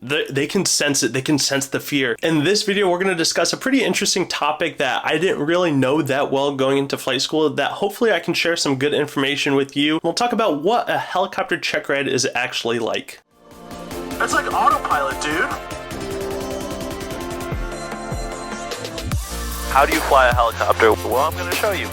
They can sense it. They can sense the fear. In this video, we're going to discuss a pretty interesting topic that I didn't really know that well going into flight school, that hopefully I can share some good information with you. We'll talk about what a helicopter check ride is actually like. It's like autopilot, dude. How do you fly a helicopter? Well, I'm going to show you.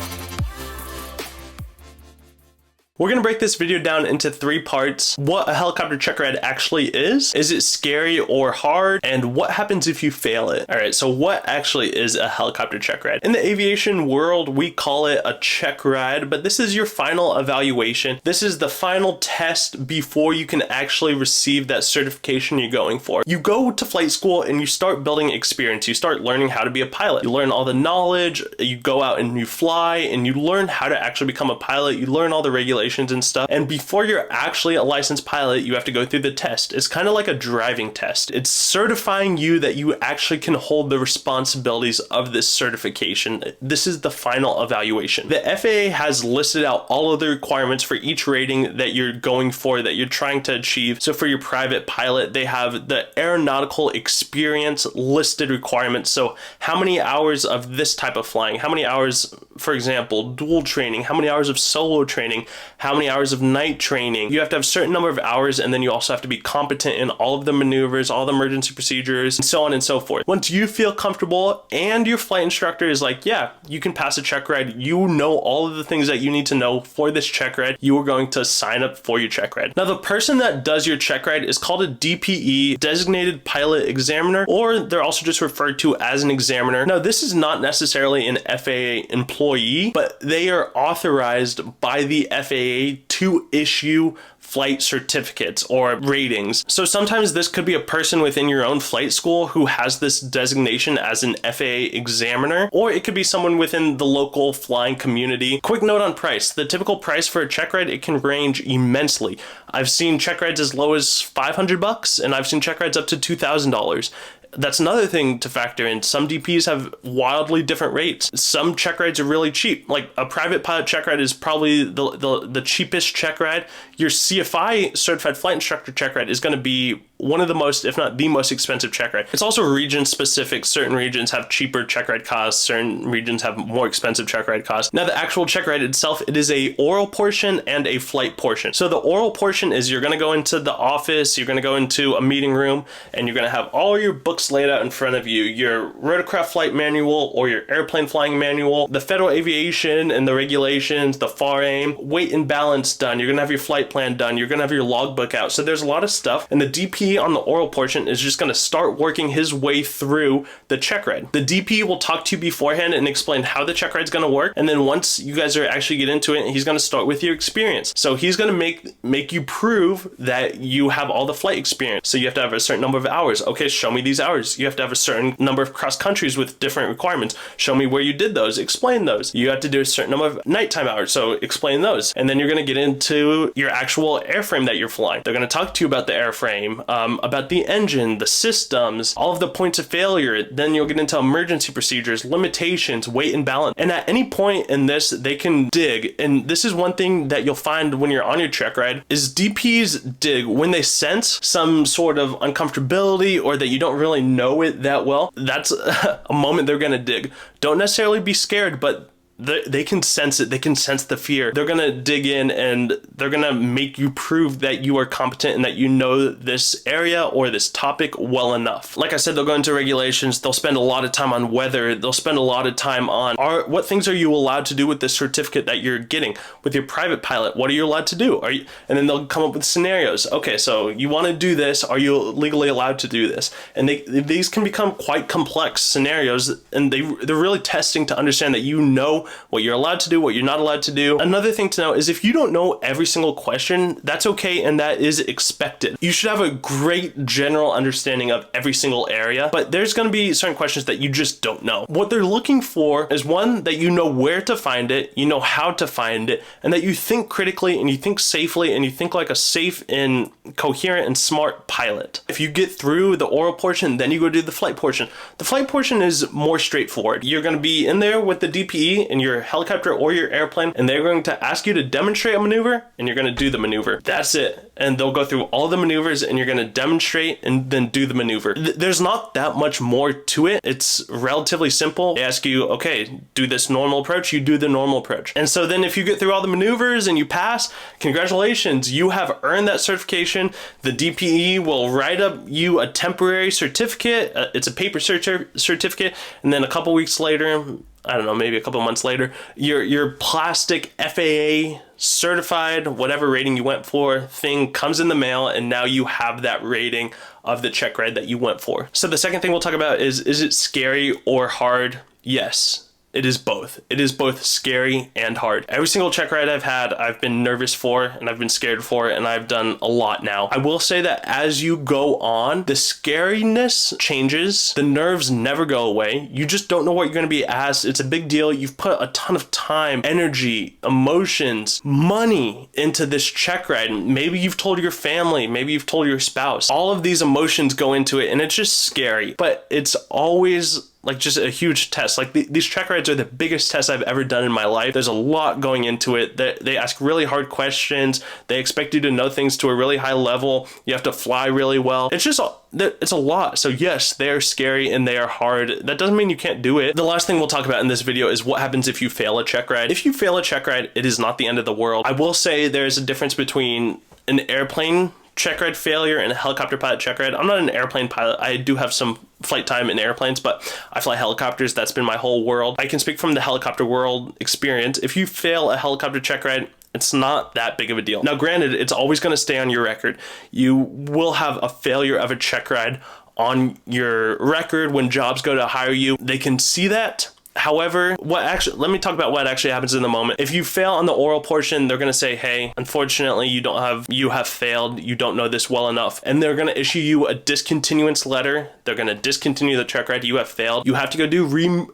We're going to break this video down into 3 parts. What a helicopter check ride actually is it scary or hard, and what happens if you fail it? Alright, so what actually is a helicopter check ride? In the aviation world, we call it a check ride, but this is your final evaluation. This is the final test before you can actually receive that certification you're going for. You go to flight school and you start building experience. You start learning how to be a pilot. You learn all the knowledge, you go out and you fly, and you learn how to actually become a pilot. You learn all the regulations and stuff, and before you're actually a licensed pilot, you have to go through the test. It's kind of like a driving test. It's certifying you that you actually can hold the responsibilities of this certification. This is the final evaluation. The FAA has listed out all of the requirements for each rating that you're going for, that you're trying to achieve. So for your private pilot, they have the aeronautical experience listed requirements. So how many hours of this type of flying, how many hours, for example, dual training, how many hours of solo training, how many hours of night training. You have to have a certain number of hours, and then you also have to be competent in all of the maneuvers, all the emergency procedures, and so on and so forth. Once you feel comfortable and your flight instructor is like, yeah, you can pass a check ride, you know all of the things that you need to know for this check ride, you are going to sign up for your check ride. Now, the person that does your check ride is called a DPE, Designated Pilot Examiner, or they're also just referred to as an examiner. Now, this is not necessarily an FAA employee, but they are authorized by the FAA to issue flight certificates or ratings. So sometimes this could be a person within your own flight school who has this designation as an FAA examiner, or it could be someone within the local flying community. Quick note on price. The typical price for a check ride, it can range immensely. I've seen check rides as low as $500, and I've seen check rides up to $2,000. That's another thing to factor in. Some DPs have wildly different rates. Some check rides are really cheap. Like a private pilot check ride is probably the cheapest check ride. Your CFI certified flight instructor check ride is going to be one of the most, if not the most expensive check ride. It's also region specific. Certain regions have cheaper check ride costs. Certain regions have more expensive check ride costs. Now, the actual check ride itself, it is a oral portion and a flight portion. So the oral portion is you're going to go into the office, you're going to go into a meeting room, and you're going to have all your books laid out in front of you. Your rotorcraft flight manual or your airplane flying manual, the federal aviation and the regulations, the FAR aim, weight and balance done. You're going to have your flight plan done. You're going to have your logbook out. So there's a lot of stuff, and the DP on the oral portion is just going to start working his way through the check ride. The DP will talk to you beforehand and explain how the check ride is going to work, and then once you guys are actually get into it, he's going to start with your experience. So he's going to make you prove that you have all the flight experience. So you have to have a certain number of hours. Okay, show me these hours. You have to have a certain number of cross countries with different requirements. Show me where you did those. Explain those. You have to do a certain number of nighttime hours. So explain those. And then you're going to get into your actual airframe that you're flying. They're going to talk to you about the airframe, about the engine, the systems, all of the points of failure. Then you'll get into emergency procedures, limitations, weight and balance. And at any point in this, they can dig. And this is one thing that you'll find when you're on your check ride is DPs dig when they sense some sort of uncomfortability or that you don't really know it that well. That's a moment they're going to dig. Don't necessarily be scared, but they can sense it. They can sense the fear. They're going to dig in and they're going to make you prove that you are competent and that you know this area or this topic well enough. Like I said, they'll go into regulations. They'll spend a lot of time on weather. They'll spend a lot of time on what things are you allowed to do with this certificate that you're getting with your private pilot? What are you allowed to do? And then they'll come up with scenarios. Okay, so you want to do this. Are you legally allowed to do this? And these can become quite complex scenarios, and they're really testing to understand that you know what you're allowed to do, what you're not allowed to do. Another thing to know is if you don't know every single question, that's okay, and that is expected. You should have a great general understanding of every single area, but there's going to be certain questions that you just don't know. What they're looking for is one, that you know where to find it, you know how to find it, and that you think critically and you think safely and you think like a safe and coherent and smart pilot. If you get through the oral portion, then you go do the flight portion. The flight portion is more straightforward. You're going to be in there with the DPE and in your helicopter or your airplane, and they're going to ask you to demonstrate a maneuver, and you're going to do the maneuver. That's it. And they'll go through all the maneuvers, and you're going to demonstrate and then do the maneuver. There's not that much more to it. It's relatively simple. They ask you, okay, do this normal approach, you do the normal approach. And so then if you get through all the maneuvers and you pass, congratulations, you have earned that certification. The DPE will write up you a temporary certificate. It's a paper certificate, and then a couple weeks later, I don't know, maybe a couple months later, your plastic FAA certified, whatever rating you went for, thing comes in the mail, and now you have that rating of the check ride that you went for. So the second thing we'll talk about is it scary or hard? Yes. It is both. It is both scary and hard. Every single check ride I've had, I've been nervous for, and I've been scared for, and I've done a lot now. I will say that as you go on, the scariness changes. The nerves never go away. You just don't know what you're going to be asked. It's a big deal. You've put a ton of time, energy, emotions, money into this check ride. Maybe you've told your family, maybe you've told your spouse. All of these emotions go into it, and it's just scary. But it's always like just a huge test. Like these check rides are the biggest tests I've ever done in my life. There's a lot going into it. They ask really hard questions. They expect you to know things to a really high level. You have to fly really well. It's a lot. So yes, they are scary and they are hard. That doesn't mean you can't do it. The last thing we'll talk about in this video is what happens if you fail a check ride. If you fail a check ride, it is not the end of the world. I will say there's a difference between an airplane check ride failure and a helicopter pilot check ride. I'm not an airplane pilot. I do have some flight time in airplanes, but I fly helicopters. That's been my whole world. I can speak from the helicopter world experience. If you fail a helicopter check ride, it's not that big of a deal. Now, granted, it's always going to stay on your record. You will have a failure of a check ride on your record when jobs go to hire you. They can see that. However, let me talk about what actually happens in the moment. If you fail on the oral portion, they're going to say, hey, unfortunately, you have failed. You don't know this well enough. And they're going to issue you a discontinuance letter. They're going to discontinue the check ride. You have failed. You have to go do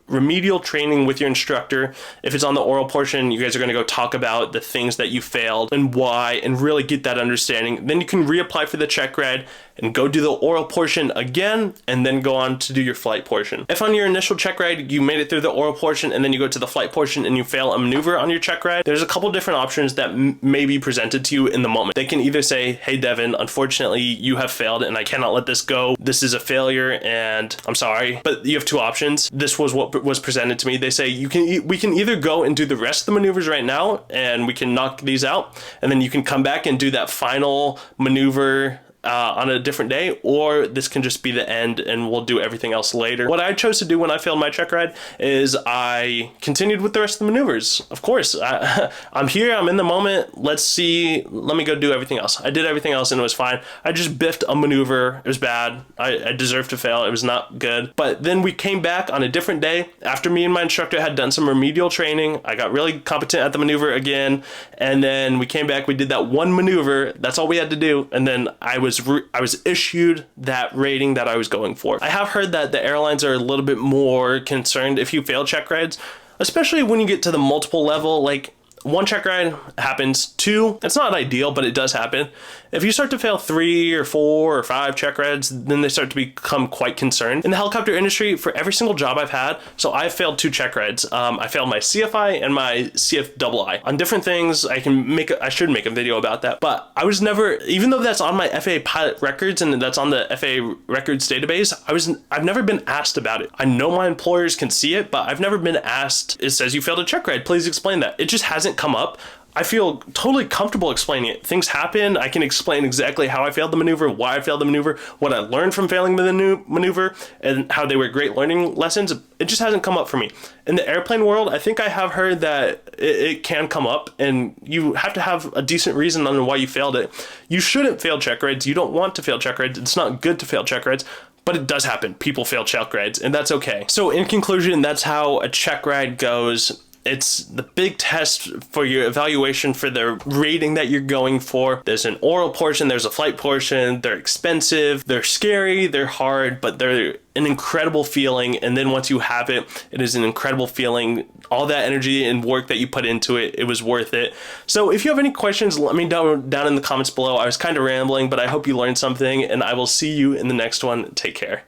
remedial training with your instructor. If it's on the oral portion, you guys are going to go talk about the things that you failed and why, and really get that understanding. Then you can reapply for the check ride and go do the oral portion again, and then go on to do your flight portion. If on your initial check ride, you made it through the oral portion and then you go to the flight portion and you fail a maneuver on your check ride, there's a couple different options that may be presented to you in the moment. They can either say, hey, Devin, unfortunately, you have failed and I cannot let this go. This is a failure and I'm sorry. But you have two options. This was what was presented to me. They say, we can either go and do the rest of the maneuvers right now and we can knock these out, and then you can come back and do that final maneuver on a different day, or this can just be the end and we'll do everything else later. What I chose to do when I failed my check ride is I continued with the rest of the maneuvers. Of course, I'm here, I'm in the moment, let me go do everything else. I did everything else and it was fine. I just biffed a maneuver, it was bad. I deserved to fail, it was not good. But then we came back on a different day after me and my instructor had done some remedial training. I got really competent at the maneuver again, and then we came back, we did that one maneuver, that's all we had to do, and then I was issued that rating that I was going for. I have heard that the airlines are a little bit more concerned if you fail check rides, especially when you get to the multiple level. Like, one check ride happens, two, it's not ideal, but it does happen. If you start to fail 3 or 4 or 5 check rides, then they start to become quite concerned. In the helicopter industry, for every single job I've had, so I've failed 2 check rides. I failed my CFI and my CFII. On different things, I should make a video about that, but I was never, even though that's on my FAA pilot records and that's on the FAA records database, I've never been asked about it. I know my employers can see it, but I've never been asked, it says you failed a check ride, please explain that. It just hasn't come up. I feel totally comfortable explaining it. Things happen. I can explain exactly how I failed the maneuver, why I failed the maneuver, what I learned from failing the maneuver, and how they were great learning lessons. It just hasn't come up for me. In the airplane world, I think I have heard that it can come up, and you have to have a decent reason on why you failed it. You shouldn't fail check rides. You don't want to fail check rides. It's not good to fail check rides. But it does happen. People fail check rides, and that's okay. So in conclusion, that's how a check ride goes. It's the big test for your evaluation for the rating that you're going for. There's an oral portion, there's a flight portion. They're expensive, they're scary, they're hard, but they're an incredible feeling. And then once you have it, it is an incredible feeling. All that energy and work that you put into it, it was worth it. So if you have any questions, let me know down in the comments below. I was kind of rambling, but I hope you learned something, and I will see you in the next one. Take care.